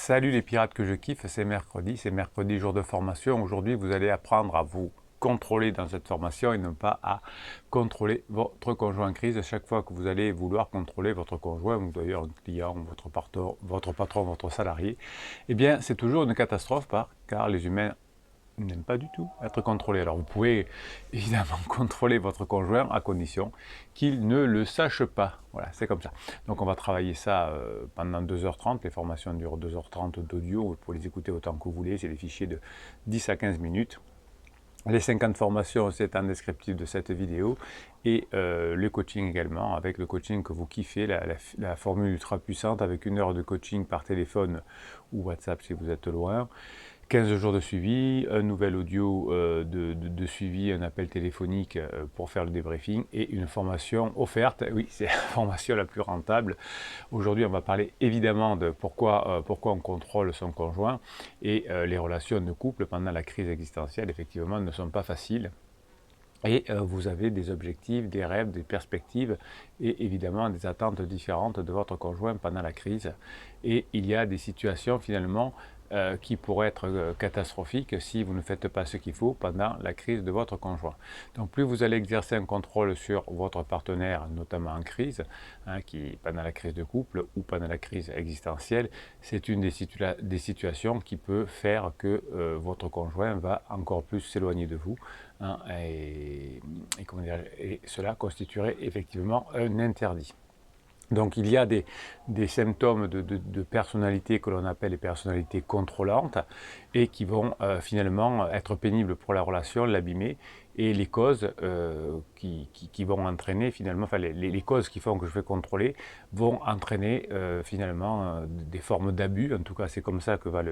Salut les pirates que je kiffe, c'est mercredi jour de formation. Aujourd'hui vous allez apprendre à vous contrôler dans cette formation et non pas à contrôler votre conjoint en crise. Chaque fois que vous allez vouloir contrôler votre conjoint, ou d'ailleurs un client, votre patron, votre salarié, eh bien c'est toujours une catastrophe car les humains n'aime pas du tout être contrôlé. Alors vous pouvez évidemment contrôler votre conjoint à condition qu'il ne le sache pas. Voilà, c'est comme ça. Donc on va travailler ça pendant 2h30. Les formations durent 2h30 d'audio. Vous pouvez les écouter autant que vous voulez. C'est des fichiers de 10 à 15 minutes. Les 50 formations, c'est en descriptif de cette vidéo. Et le coaching également, avec le coaching que vous kiffez, la formule ultra puissante avec 1 heure de coaching par téléphone ou WhatsApp si vous êtes loin. 15 jours de suivi, un nouvel audio de suivi, un appel téléphonique pour faire le débriefing et une formation offerte. Oui, c'est la formation la plus rentable. Aujourd'hui, on va parler évidemment de pourquoi on contrôle son conjoint et les relations de couple pendant la crise existentielle, effectivement, ne sont pas faciles. Et vous avez des objectifs, des rêves, des perspectives et évidemment des attentes différentes de votre conjoint pendant la crise. Et il y a des situations finalement qui pourraient être catastrophiques si vous ne faites pas ce qu'il faut pendant la crise de votre conjoint. Donc plus vous allez exercer un contrôle sur votre partenaire, notamment en crise, pendant la crise de couple ou pendant la crise existentielle, c'est une des situations qui peut faire que votre conjoint va encore plus s'éloigner de vous. Et cela constituerait effectivement un interdit. Donc il y a des symptômes de personnalité que l'on appelle les personnalités contrôlantes et qui vont finalement être pénibles pour la relation, l'abîmer, et les causes qui vont entraîner finalement, enfin les causes qui font que je vais contrôler vont entraîner finalement des formes d'abus. En tout cas c'est comme ça que va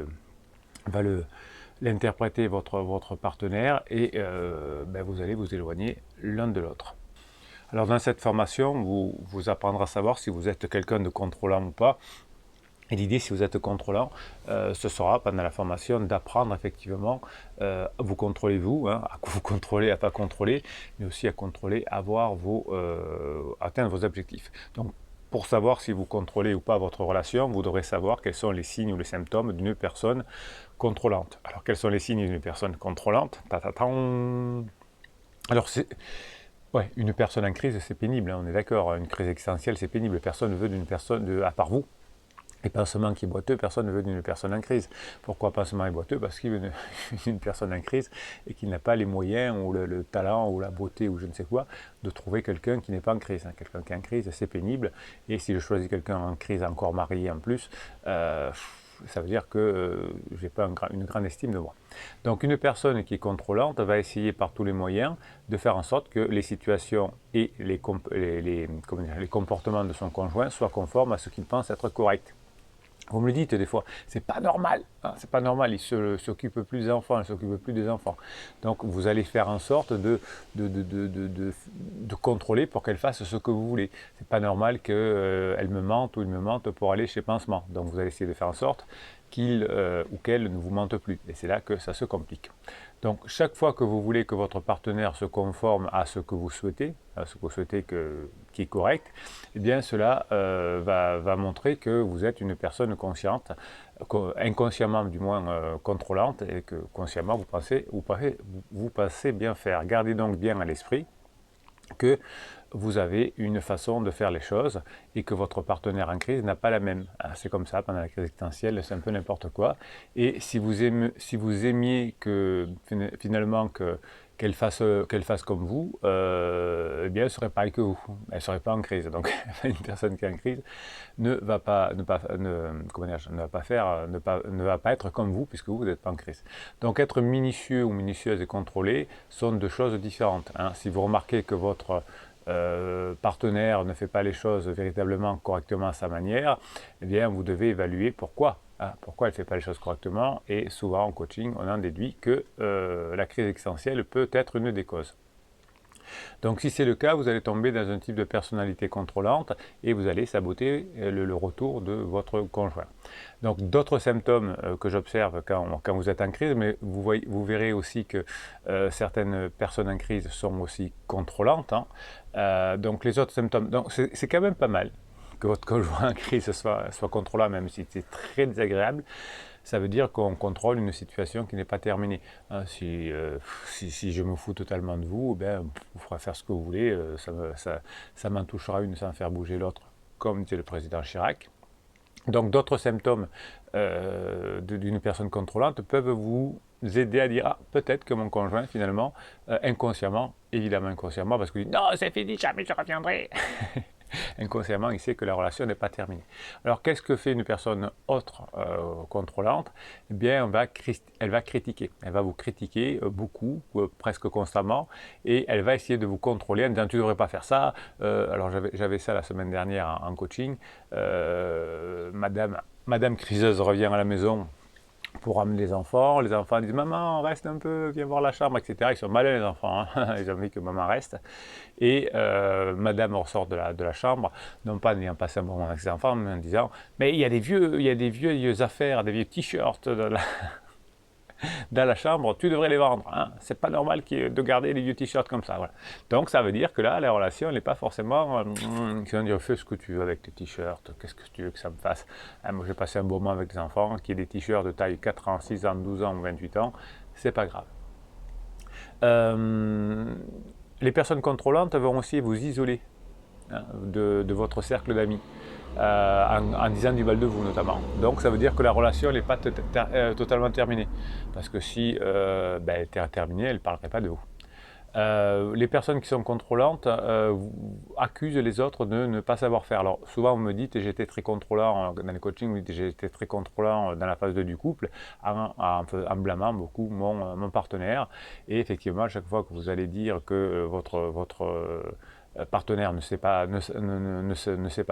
l'interpréter votre partenaire et vous allez vous éloigner l'un de l'autre. Alors dans cette formation, vous apprendrez à savoir si vous êtes quelqu'un de contrôlant ou pas. Et l'idée, si vous êtes contrôlant, ce sera pendant la formation d'apprendre effectivement à vous contrôler vous, à vous contrôler, à pas contrôler, mais aussi à contrôler, à atteindre vos objectifs. Donc pour savoir si vous contrôlez ou pas votre relation, vous devrez savoir quels sont les signes ou les symptômes d'une personne contrôlante. Alors quels sont les signes d'une personne contrôlante? Alors ouais, une personne en crise, c'est pénible, on est d'accord. Une crise existentielle, c'est pénible. Personne ne veut d'une personne, à part vous. Et pansement qui est boiteux, personne ne veut d'une personne en crise. Pourquoi pansement est boiteux? Parce qu'il veut d'une personne en crise et qu'il n'a pas les moyens ou le talent ou la beauté ou je ne sais quoi de trouver quelqu'un qui n'est pas en crise. Quelqu'un qui est en crise, c'est pénible. Et si je choisis quelqu'un en crise, encore marié en plus, ça veut dire que je n'ai pas une grande estime de moi. Donc une personne qui est contrôlante va essayer par tous les moyens de faire en sorte que les situations et les comportements de son conjoint soient conformes à ce qu'il pense être correct. Vous me le dites des fois, c'est pas normal, c'est pas normal, il s'occupe plus des enfants, il s'occupe plus des enfants. Donc vous allez faire en sorte de contrôler pour qu'elle fasse ce que vous voulez. C'est pas normal qu'elle me mente ou il me mente pour aller chez Pansement. Donc vous allez essayer de faire en sorte qu'il ou qu'elle ne vous mente plus. Et c'est là que ça se complique. Donc chaque fois que vous voulez que votre partenaire se conforme à ce que vous souhaitez, qui est correct, eh bien cela va montrer que vous êtes une personne consciente, inconsciemment du moins contrôlante, et que consciemment vous pensez bien faire. Gardez donc bien à l'esprit que vous avez une façon de faire les choses et que votre partenaire en crise n'a pas la même. C'est comme ça, pendant la crise existentielle, c'est un peu n'importe quoi. Et si vous aimiez que finalement qu'elle fasse comme vous, eh bien elle ne serait pareille que vous. Elle ne serait pas en crise. Donc une personne qui est en crise ne va pas être comme vous puisque vous n'êtes pas en crise. Donc être minutieux ou minutieuse et contrôlé sont deux choses différentes. Si vous remarquez que votre partenaire ne fait pas les choses véritablement correctement à sa manière, eh bien vous devez évaluer pourquoi. Pourquoi elle ne fait pas les choses correctement, et souvent en coaching on en déduit que la crise existentielle peut être une des causes. Donc si c'est le cas, vous allez tomber dans un type de personnalité contrôlante et vous allez saboter le retour de votre conjoint. Donc d'autres symptômes que j'observe quand vous êtes en crise, mais vous verrez aussi que certaines personnes en crise sont aussi contrôlantes. Donc les autres symptômes, donc c'est quand même pas mal. que votre conjoint en crise soit contrôlant, même si c'est très désagréable, ça veut dire qu'on contrôle une situation qui n'est pas terminée. Hein, si je me fous totalement de vous, ben, vous ferez faire ce que vous voulez, ça m'en touchera une sans faire bouger l'autre, comme disait le président Chirac. Donc d'autres symptômes d'une personne contrôlante peuvent vous aider à dire, ah, peut-être que mon conjoint, finalement, inconsciemment, évidemment inconsciemment, parce qu'il dit, non, c'est fini, jamais je reviendrai. Inconsciemment, il sait que la relation n'est pas terminée. Alors, qu'est-ce que fait une personne autre contrôlante? Eh bien, elle va critiquer. Elle va vous critiquer beaucoup, presque constamment, et elle va essayer de vous contrôler en disant, tu ne devrais pas faire ça. Alors, j'avais ça la semaine dernière en coaching. Madame criseuse revient à la maison pour amener les enfants disent maman reste un peu, viens voir la chambre, etc. Ils sont malins les enfants, hein. Ils ont envie que maman reste. Et madame ressort de la chambre, non pas en ayant passé un bon moment avec ses enfants, mais en disant mais il y a des vieilles affaires, des vieux t-shirts dans la chambre, tu devrais les vendre. Hein. C'est pas normal de garder les vieux t-shirts comme ça. Voilà. Donc ça veut dire que là, la relation n'est pas forcément. Ils vont dire fais ce que tu veux avec tes t-shirts, qu'est-ce que tu veux que ça me fasse. Hein, moi j'ai passé un bon moment avec des enfants qui aient des t-shirts de taille 4 ans, 6 ans, 12 ans ou 28 ans, c'est pas grave. Les personnes contrôlantes vont aussi vous isoler, hein, de votre cercle d'amis. En disant du mal de vous notamment. Donc ça veut dire que la relation n'est pas totalement terminée. Parce que si elle était terminée, elle ne parlerait pas de vous. Les personnes qui sont contrôlantes accusent les autres de ne pas savoir faire. Alors souvent vous me dites, j'étais très contrôlant dans les coachings, j'étais très contrôlant dans la phase 2 du couple, en blâmant beaucoup mon partenaire. Et effectivement, à chaque fois que vous allez dire que votre partenaire ne sait pas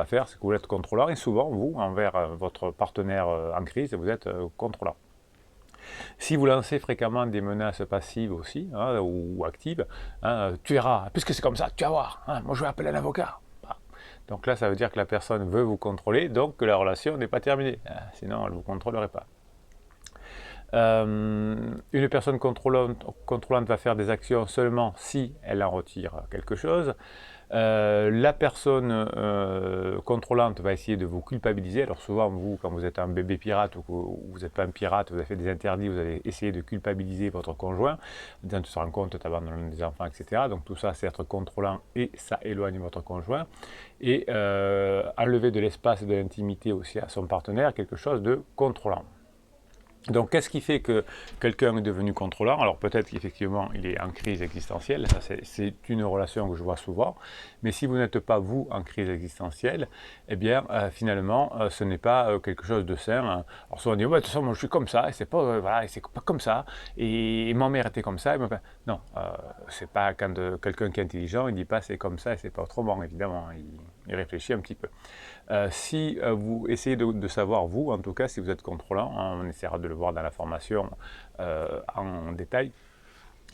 faire, c'est que vous êtes contrôlant, et souvent vous, envers votre partenaire en crise, vous êtes contrôlant. Si vous lancez fréquemment des menaces passives aussi, hein, ou actives, hein, tu verras, puisque c'est comme ça, tu vas voir, hein, moi je vais appeler un avocat. Donc là, ça veut dire que la personne veut vous contrôler, donc que la relation n'est pas terminée, sinon elle ne vous contrôlerait pas. Une personne contrôlante va faire des actions seulement si elle en retire quelque chose. La personne contrôlante va essayer de vous culpabiliser. Alors souvent, vous, quand vous êtes un bébé pirate ou que vous n'êtes pas un pirate, vous avez fait des interdits, vous allez essayer de culpabiliser votre conjoint, en disant tu te rends compte, tu abandonnes des enfants, etc. Donc tout ça, c'est être contrôlant et ça éloigne votre conjoint. Et enlever de l'espace et de l'intimité aussi à son partenaire, quelque chose de contrôlant. Donc, qu'est-ce qui fait que quelqu'un est devenu contrôlant? Alors, peut-être qu'effectivement, il est en crise existentielle. Ça, c'est une relation que je vois souvent. Mais si vous n'êtes pas, vous, en crise existentielle, eh bien, finalement, ce n'est pas quelque chose de sain. Hein. Alors, souvent, on dit, ouais, de toute façon, moi, je suis comme ça, et c'est pas, voilà, c'est pas comme ça. Et ma mère était comme ça. Non, c'est pas quand quelqu'un qui est intelligent, il dit pas c'est comme ça et c'est pas autrement, évidemment. Il réfléchit un petit peu. Si vous essayez de savoir, vous, en tout cas, si vous êtes contrôlant, hein, on essaiera de le voir dans la formation en détail,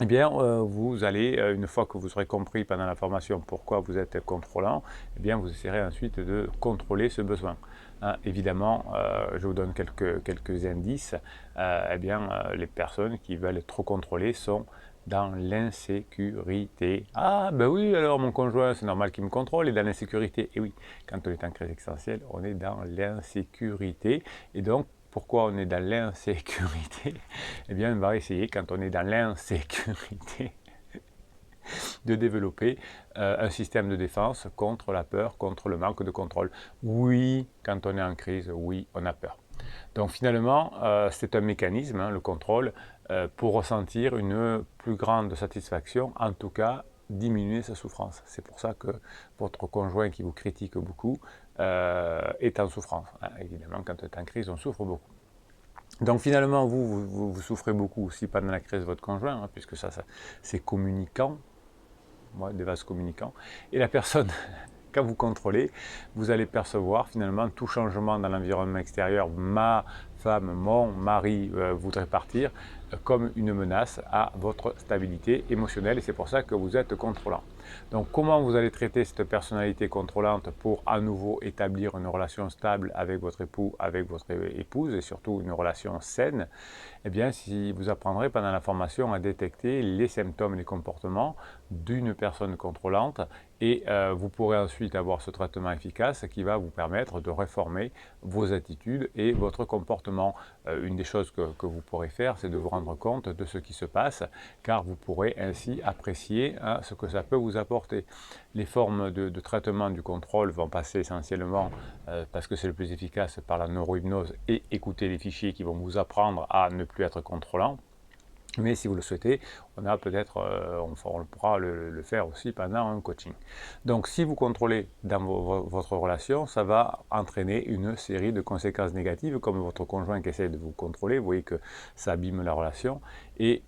eh bien, vous allez, une fois que vous aurez compris pendant la formation pourquoi vous êtes contrôlant, eh bien, vous essaierez ensuite de contrôler ce besoin. Hein, évidemment, je vous donne quelques indices. Eh bien, les personnes qui veulent être trop contrôlées sont dans l'insécurité. Ah, ben oui, alors mon conjoint, c'est normal qu'il me contrôle, il est dans l'insécurité. Et oui, quand on est en crise existentielle, on est dans l'insécurité. Et donc, pourquoi on est dans l'insécurité? Eh bien, on va essayer, quand on est dans l'insécurité, de développer un système de défense contre la peur, contre le manque de contrôle. Oui, quand on est en crise, oui, on a peur. Donc finalement, c'est un mécanisme, hein, le contrôle, pour ressentir une plus grande satisfaction, en tout cas diminuer sa souffrance. C'est pour ça que votre conjoint qui vous critique beaucoup est en souffrance. Hein. Évidemment, quand on est en crise, on souffre beaucoup. Donc finalement, vous souffrez beaucoup aussi pendant la crise de votre conjoint, hein, puisque ça c'est communicant, des vases communicants. Et la personne, quand vous contrôlez, vous allez percevoir finalement tout changement dans l'environnement extérieur. Ma femme, mon mari voudrait partir, comme une menace à votre stabilité émotionnelle, et c'est pour ça que vous êtes contrôlant. Donc comment vous allez traiter cette personnalité contrôlante pour à nouveau établir une relation stable avec votre époux, avec votre épouse, et surtout une relation saine? Eh bien, si vous apprendrez pendant la formation à détecter les symptômes et les comportements d'une personne contrôlante et vous pourrez ensuite avoir ce traitement efficace qui va vous permettre de réformer vos attitudes et votre comportement. Une des choses que vous pourrez faire, c'est de vous rendre compte de ce qui se passe, car vous pourrez ainsi apprécier ce que ça peut vous apporter. Les formes de traitement du contrôle vont passer essentiellement, parce que c'est le plus efficace, par la neurohypnose et écouter les fichiers qui vont vous apprendre à ne plus être contrôlant. Mais si vous le souhaitez, on pourra le faire aussi pendant un coaching. Donc si vous contrôlez dans votre relation, ça va entraîner une série de conséquences négatives, comme votre conjoint qui essaie de vous contrôler, vous voyez que ça abîme la relation, et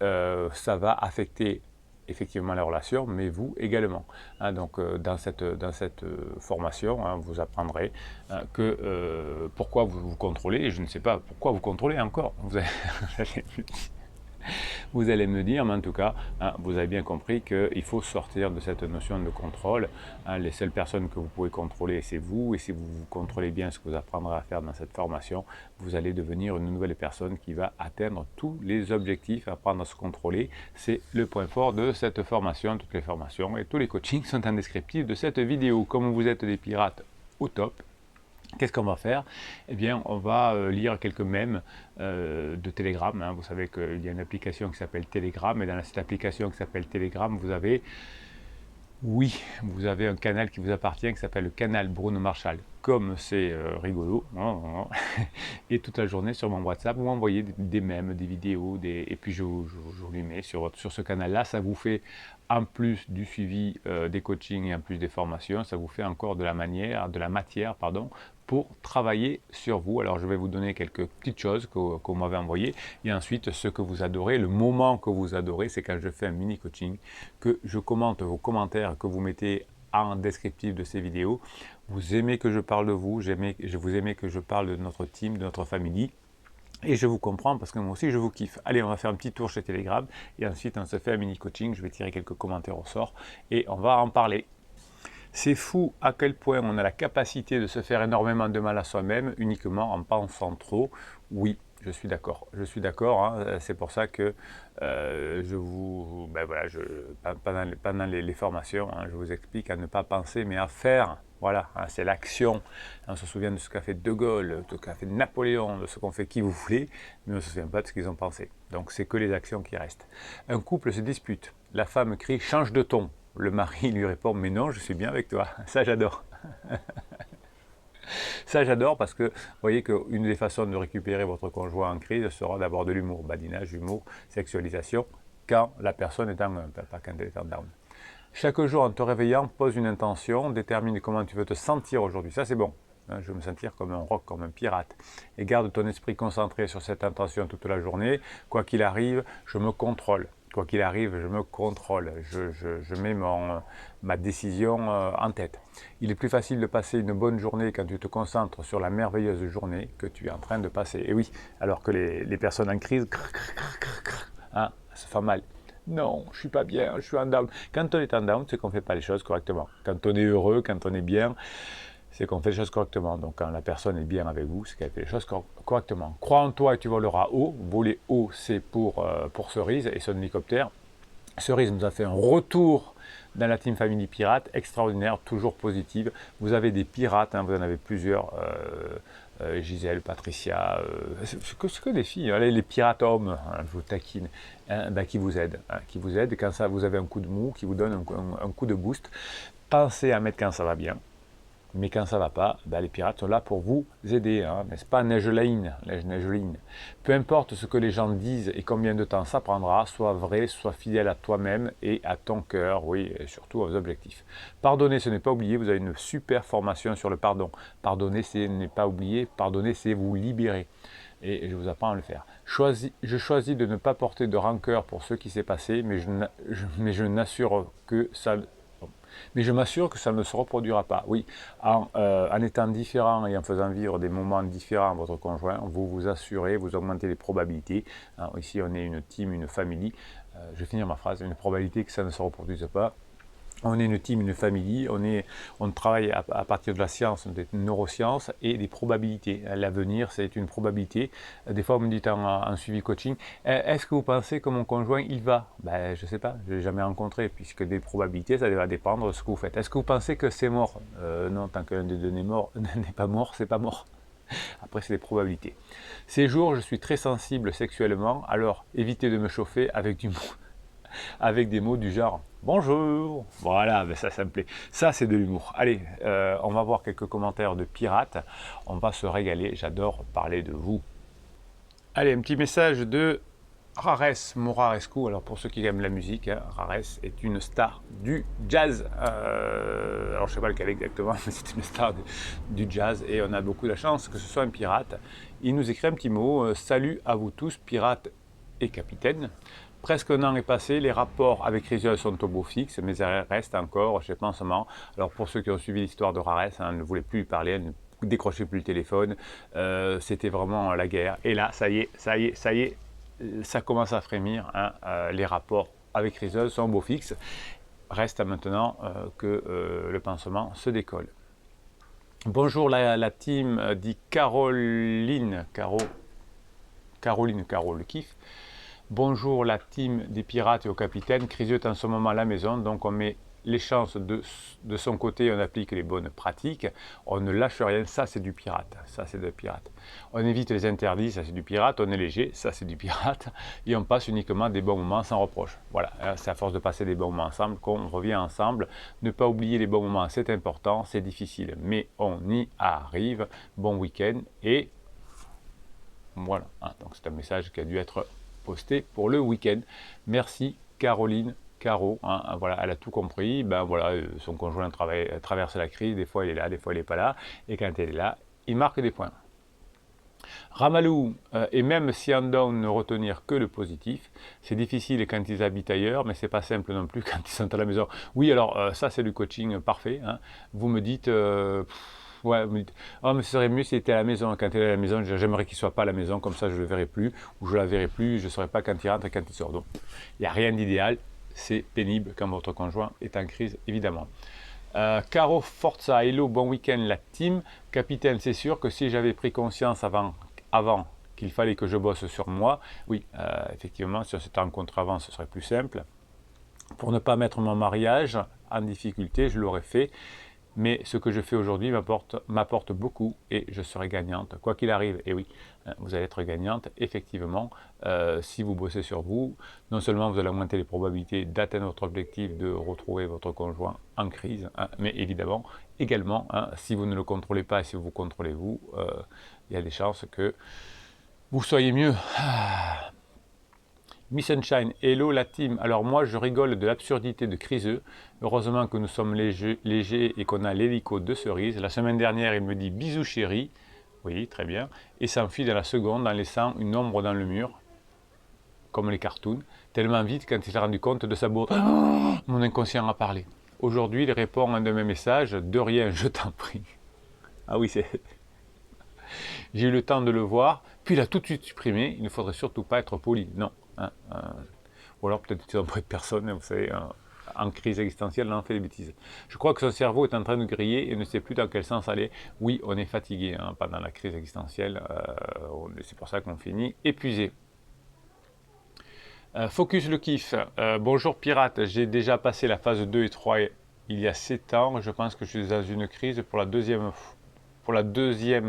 ça va affecter effectivement la relation, mais vous également. Donc dans cette formation, vous apprendrez pourquoi vous contrôlez, et je ne sais pas pourquoi vous contrôlez encore. Vous allez me dire, mais en tout cas, vous avez bien compris qu'il faut sortir de cette notion de contrôle. Les seules personnes que vous pouvez contrôler, c'est vous. Et si vous contrôlez bien ce que vous apprendrez à faire dans cette formation, vous allez devenir une nouvelle personne qui va atteindre tous les objectifs, apprendre à se contrôler. C'est le point fort de cette formation. Toutes les formations et tous les coachings sont en descriptif de cette vidéo. Comme vous êtes des pirates au top, qu'est-ce qu'on va faire? Eh bien, on va lire quelques mèmes de Telegram. Vous savez qu'il y a une application qui s'appelle Telegram, et dans cette application qui s'appelle Telegram, vous avez un canal qui vous appartient, qui s'appelle le canal Bruno Marshall. Comme c'est rigolo, et toute la journée sur mon WhatsApp, vous m'envoyez des mèmes, des vidéos, et puis je les mets sur ce canal-là. Ça vous fait, en plus du suivi des coachings et en plus des formations, ça vous fait encore de la matière, pour travailler sur vous. Alors je vais vous donner quelques petites choses qu'on m'avait envoyées, et ensuite ce que vous adorez, le moment que vous adorez, c'est quand je fais un mini coaching, que je commente vos commentaires que vous mettez en descriptif de ces vidéos. Vous aimez que je parle de vous, vous aimez que je parle de notre team, de notre famille. Et je vous comprends parce que moi aussi je vous kiffe. Allez, on va faire un petit tour chez Telegram et ensuite on se fait un mini coaching. Je vais tirer quelques commentaires au sort et on va en parler. C'est fou à quel point on a la capacité de se faire énormément de mal à soi-même uniquement en pensant trop. Oui, je suis d'accord. C'est pour ça que pendant les formations, je vous explique à ne pas penser mais à faire. Voilà, c'est l'action. On se souvient de ce qu'a fait De Gaulle, de ce qu'a fait Napoléon, de ce qu'ont fait qui vous voulez, mais on ne se souvient pas de ce qu'ils ont pensé. Donc c'est que les actions qui restent. Un couple se dispute. La femme crie « change de ton ». Le mari lui répond « mais non, je suis bien avec toi ». Ça, j'adore. Ça, j'adore parce que vous voyez qu'une des façons de récupérer votre conjoint en crise sera d'avoir de l'humour. Badinage, humour, sexualisation, quand la personne est en pas quand elle est en down. Chaque jour, en te réveillant, pose une intention, détermine comment tu veux te sentir aujourd'hui. Ça, c'est bon. Je veux me sentir comme un roc, comme un pirate. Et garde ton esprit concentré sur cette intention toute la journée. Quoi qu'il arrive, je me contrôle. Quoi qu'il arrive, je me contrôle. Je mets ma décision en tête. Il est plus facile de passer une bonne journée quand tu te concentres sur la merveilleuse journée que tu es en train de passer. Et oui, alors que les personnes en crise, ça fait mal. Non, je suis pas bien, je suis en down. Quand on est en down, c'est qu'on ne fait pas les choses correctement. Quand on est heureux, quand on est bien, c'est qu'on fait les choses correctement. Donc quand la personne est bien avec vous, c'est qu'elle fait les choses correctement. Crois en toi et tu voleras haut. Voler haut, c'est pour Cerise et son hélicoptère. Cerise nous a fait un retour dans la Team Family Pirate, extraordinaire, toujours positive. Vous avez des pirates, vous en avez plusieurs. Gisèle, Patricia, c'est que des filles, les pirates hommes, je vous taquine, qui vous aident, quand ça, vous avez un coup de mou, qui vous donne un coup de boost. Pensez à mettre quand ça va bien, mais quand ça ne va pas, les pirates sont là pour vous aider, n'est-ce pas, Neigeline. Peu importe ce que les gens disent et combien de temps ça prendra, sois vrai, sois fidèle à toi-même et à ton cœur, oui, et surtout aux objectifs. Pardonner, ce n'est pas oublier, vous avez une super formation sur le pardon. Pardonner, ce n'est pas oublier, pardonner, c'est vous libérer. Et je vous apprends à le faire. Je choisis de ne pas porter de rancœur pour ce qui s'est passé, mais je m'assure que ça ne se reproduira pas. Oui, en étant différent et en faisant vivre des moments différents à votre conjoint, vous vous assurez, vous augmentez les probabilités. Ici, on est une team, une famille. Je vais finir ma phrase. Une probabilité que ça ne se reproduise pas. On est une team, une famille, on travaille à partir de la science, des neurosciences et des probabilités. L'avenir, c'est une probabilité. Des fois, vous me dites en suivi coaching, est-ce que vous pensez que mon conjoint, il va? Ben, je ne sais pas, je ne l'ai jamais rencontré, puisque des probabilités, ça va dépendre de ce que vous faites. Est-ce que vous pensez que c'est mort? Non, tant qu'un des deux n'est pas mort, c'est pas mort. Après, c'est des probabilités. Ces jours, je suis très sensible sexuellement, alors évitez de me chauffer avec des mots du genre bonjour. Voilà, ben ça me plaît. Ça, c'est de l'humour. Allez, on va voir quelques commentaires de pirates. On va se régaler. J'adore parler de vous. Allez, un petit message de Rares Morarescu. Alors, pour ceux qui aiment la musique, hein, Rares est une star du jazz. Alors, je ne sais pas lequel exactement, mais c'est une star du jazz. Et on a beaucoup de chance que ce soit un pirate. Il nous écrit un petit mot. Salut à vous tous, pirates et capitaines. Presque un an est passé, les rapports avec Rizuel sont au beau fixe, mais il reste encore chez Pansement. Alors pour ceux qui ont suivi l'histoire de Rares, ne voulait plus lui parler, ne décrochez plus le téléphone, c'était vraiment la guerre. Et là, ça y est, ça commence à frémir, hein, les rapports avec Rizuel sont au beau fixe. Reste maintenant que le pansement se décolle. Bonjour la team, dit Caroline, le kiff. Bonjour la team des pirates et au capitaine. Criseux est en ce moment à la maison, donc on met les chances de son côté, on applique les bonnes pratiques, on ne lâche rien, ça c'est du pirate, ça c'est de pirate. On évite les interdits, ça c'est du pirate, on est léger, ça c'est du pirate, et on passe uniquement des bons moments sans reproche. Voilà, c'est à force de passer des bons moments ensemble qu'on revient ensemble. Ne pas oublier les bons moments, c'est important, c'est difficile, mais on y arrive. Bon week-end, et voilà, donc c'est un message qui a dû être posté pour le week-end. Merci Caroline, Caro, hein, voilà, elle a tout compris. Ben voilà, son conjoint traverse la crise, des fois il est là, des fois il n'est pas là, et quand elle est là, il marque des points. Ramalou, et même si en down ne retenir que le positif, c'est difficile quand ils habitent ailleurs, mais c'est pas simple non plus quand ils sont à la maison. Oui, alors ça c'est du coaching parfait, hein. Vous me dites... ouais, vous me dites, oh, mais ce serait mieux s'il était à la maison. Quand il est à la maison, j'aimerais qu'il ne soit pas à la maison, comme ça je ne le verrai plus, ou je ne la verrai plus, je ne saurais pas quand il rentre et quand il sort. Donc, il n'y a rien d'idéal, c'est pénible quand votre conjoint est en crise, évidemment. Caro Forza, hello, bon week-end la team. Capitaine, c'est sûr que si j'avais pris conscience avant qu'il fallait que je bosse sur moi, oui, effectivement, si on s'était rencontré avant, ce serait plus simple. Pour ne pas mettre mon mariage en difficulté, je l'aurais fait. Mais ce que je fais aujourd'hui m'apporte beaucoup et je serai gagnante. Quoi qu'il arrive, et oui, vous allez être gagnante, effectivement, si vous bossez sur vous. Non seulement vous allez augmenter les probabilités d'atteindre votre objectif, de retrouver votre conjoint en crise, hein, mais évidemment, également, hein, si vous ne le contrôlez pas et si vous contrôlez vous, il y a des chances que vous soyez mieux. Miss Sunshine, hello la team. Alors moi je rigole de l'absurdité de Criseux. Heureusement que nous sommes légers et qu'on a l'hélico de cerise. La semaine dernière il me dit bisous chérie. Oui, très bien. Et s'enfuit dans la seconde en laissant une ombre dans le mur, comme les cartoons, tellement vite quand il s'est rendu compte de sa beauté. Oh, mon inconscient a parlé. Aujourd'hui il répond à un de mes messages, de rien, je t'en prie. Ah oui, c'est... J'ai eu le temps de le voir, puis il a tout de suite supprimé. Il ne faudrait surtout pas être poli. Non. Hein, ou alors peut-être qu'ils ont pris personne, vous savez, en crise existentielle, on en fait des bêtises. Je crois que son cerveau est en train de griller et ne sait plus dans quel sens aller. Oui, on est fatigué hein, pendant la crise existentielle, c'est pour ça qu'on finit épuisé. Focus le kiff, bonjour pirate, j'ai déjà passé la phase 2 et 3 il y a 7 ans, je pense que je suis dans une crise pour la deuxième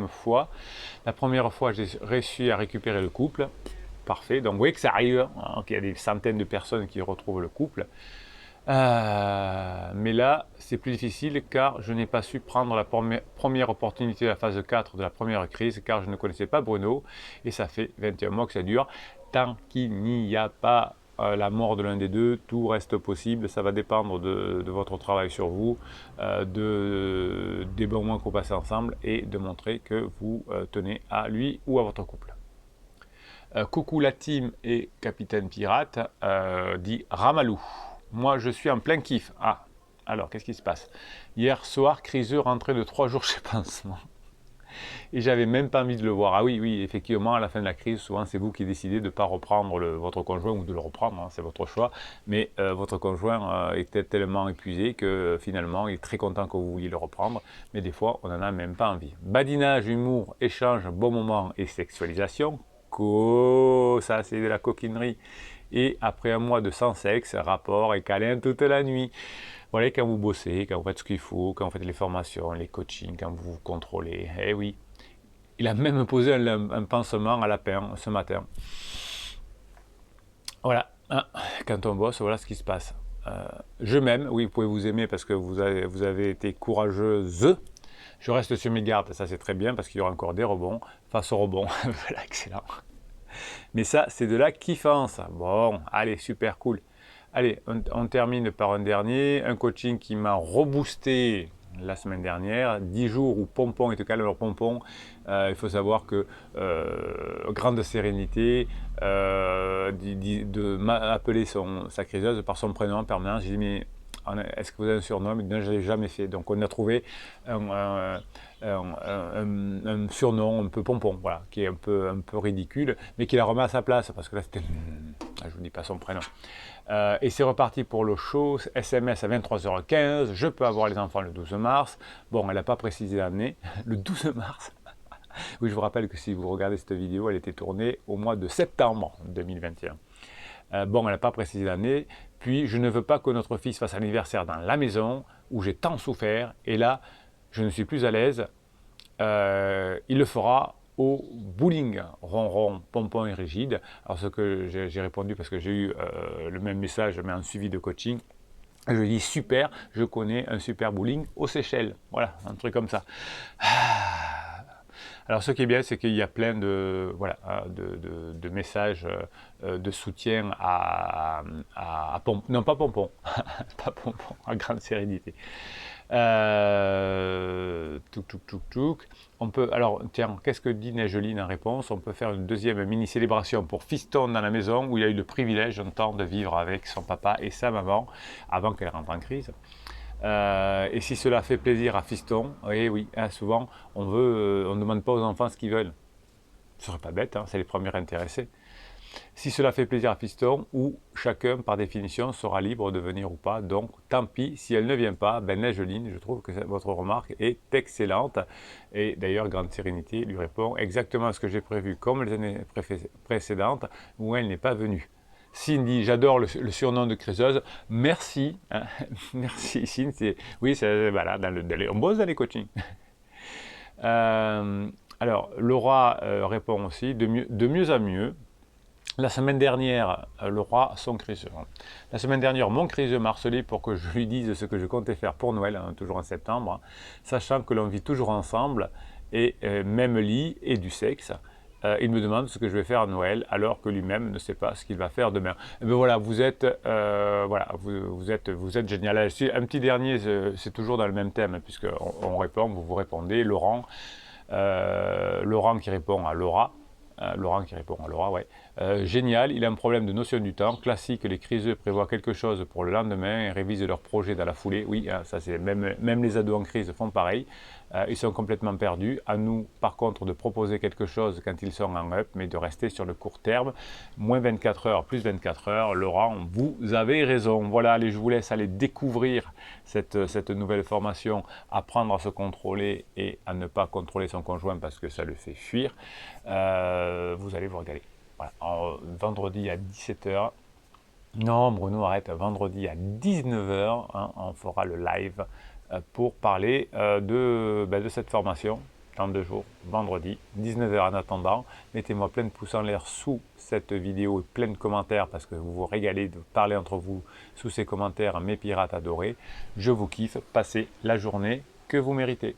fois. La première fois, j'ai réussi à récupérer le couple. Parfait, donc vous voyez que ça arrive, hein, qu'il y a des centaines de personnes qui retrouvent le couple. Mais là, c'est plus difficile car je n'ai pas su prendre la première opportunité de la phase 4 de la première crise car je ne connaissais pas Bruno et ça fait 21 mois que ça dure. Tant qu'il n'y a pas la mort de l'un des deux, tout reste possible, ça va dépendre de votre travail sur vous, des bons moments que vous passez ensemble et de montrer que vous tenez à lui ou à votre couple. Coucou la team et Capitaine Pirate, dit Ramalou. Moi je suis en plein kiff. Ah, alors qu'est-ce qui se passe? Hier soir, Criseux rentrait de 3 jours chez Pansement. Et j'avais même pas envie de le voir. Ah oui, oui, effectivement, à la fin de la crise, souvent c'est vous qui décidez de ne pas reprendre votre conjoint ou de le reprendre, hein, c'est votre choix. Mais votre conjoint était tellement épuisé que finalement il est très content que vous vouliez le reprendre. Mais des fois, on n'en a même pas envie. Badinage, humour, échange, bon moment et sexualisation. Ça c'est de la coquinerie. Et après un mois de sans sexe, rapport et câlin toute la nuit. Voilà, quand vous bossez, quand vous faites ce qu'il faut, quand vous faites les formations, les coachings, quand vous vous contrôlez. Eh oui, il a même posé un pansement à lapin ce matin. Voilà, hein, quand on bosse, voilà ce qui se passe. Je m'aime, oui, vous pouvez vous aimer parce que vous avez été courageuse. Je reste sur mes gardes, ça c'est très bien parce qu'il y aura encore des rebonds. Face au rebond, voilà, excellent. Mais ça, c'est de la kiffance. Bon, allez, super cool. Allez, on termine par un dernier, un coaching qui m'a reboosté la semaine dernière, 10 jours où Pompon et te calme leur pompon. Il faut savoir que grande sérénité, appeler sa criseuse par son prénom en permanence. J'ai dit, mais est-ce que vous avez un surnom? Non, je ne l'ai jamais fait. Donc on a trouvé un surnom un peu pompon, voilà, qui est un peu ridicule, mais qui la remet à sa place, parce que là c'était... je ne vous dis pas son prénom. Et c'est reparti pour le show, SMS à 23h15, je peux avoir les enfants le 12 mars. Bon, elle n'a pas précisé l'année, le 12 mars. Oui, je vous rappelle que si vous regardez cette vidéo, elle était tournée au mois de septembre 2021. Bon, elle n'a pas précisé l'année. Puis, je ne veux pas que notre fils fasse anniversaire dans la maison où j'ai tant souffert. Et là, je ne suis plus à l'aise. Il le fera au bowling, ronron, pompon et rigide. Alors, ce que j'ai répondu, parce que j'ai eu le même message, mais en suivi de coaching. Je dis super, je connais un super bowling aux Seychelles. Voilà, un truc comme ça. Alors ce qui est bien, c'est qu'il y a plein de, voilà, de messages de soutien à Pompon, non pas Pompon, pas Pompon, à grande sérénité. On peut, alors tiens, qu'est-ce que dit Neigeline en réponse? On peut faire une deuxième mini-célébration pour Fiston dans la maison où il a eu le privilège un temps de vivre avec son papa et sa maman avant qu'elle rentre en crise. Et si cela fait plaisir à Fiston, oui, hein, souvent on ne demande pas aux enfants ce qu'ils veulent. Ce serait pas bête, hein, c'est les premiers intéressés. Si cela fait plaisir à Fiston, ou chacun par définition sera libre de venir ou pas, donc tant pis si elle ne vient pas. Ben Neigeline, je trouve que votre remarque est excellente. Et d'ailleurs, Grande Sérénité lui répond exactement ce que j'ai prévu comme les années précédentes où elle n'est pas venue. Cindy, j'adore le surnom de criseuse. Merci, hein, merci Cindy. Oui, voilà, on bosse dans les coachings. Alors, Laura répond aussi de mieux à mieux. La semaine dernière, Laura, son criseux. La semaine dernière, mon criseux m'a harcelé pour que je lui dise ce que je comptais faire pour Noël, hein, toujours en septembre, hein, sachant que l'on vit toujours ensemble, et même lit et du sexe. Il me demande ce que je vais faire à Noël, alors que lui-même ne sait pas ce qu'il va faire demain. Et bien voilà, vous êtes génial. Un petit dernier, c'est toujours dans le même thème, puisqu'on répond, vous répondez, Laurent qui répond à Laura. Ouais. Génial, il a un problème de notion du temps. Classique, les criseux prévoient quelque chose pour le lendemain et révisent leur projet dans la foulée. Oui, hein, ça c'est même les ados en crise font pareil. Ils sont complètement perdus. À nous, par contre, de proposer quelque chose quand ils sont en up, mais de rester sur le court terme. Moins 24 heures, plus 24 heures. Laurent, vous avez raison. Voilà, allez, je vous laisse aller découvrir cette nouvelle formation, apprendre à se contrôler et à ne pas contrôler son conjoint parce que ça le fait fuir. Vous allez vous régaler. Voilà. Vendredi à 17h. Non, Bruno, arrête. Vendredi à 19h, hein, on fera le live pour parler de cette formation dans 2 jours, vendredi, 19h en attendant. Mettez-moi plein de pouces en l'air sous cette vidéo et plein de commentaires parce que vous vous régalez de parler entre vous sous ces commentaires, mes pirates adorés. Je vous kiffe. Passez la journée que vous méritez.